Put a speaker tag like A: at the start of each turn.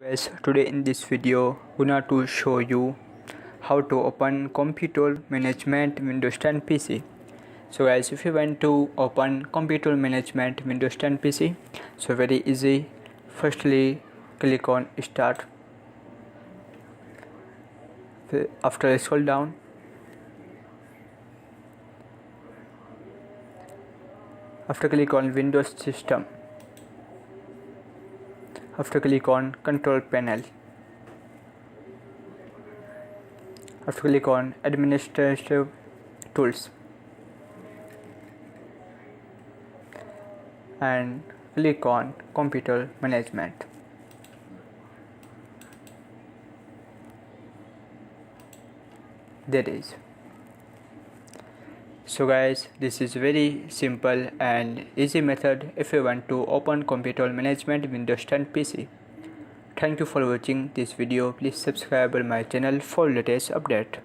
A: Guys, today in this video gonna to show you how to open computer management Windows 10 PC. So guys, if you want to open computer management Windows 10 PC, so very easy. Firstly click on start. After scroll down, after click on Windows system, after click on control panel, after click on administrative tools and click on computer management. There is. So guys, this is very simple and easy method if you want to open computer management Windows 10 PC. Thank you for watching this video. Please subscribe my channel for latest update.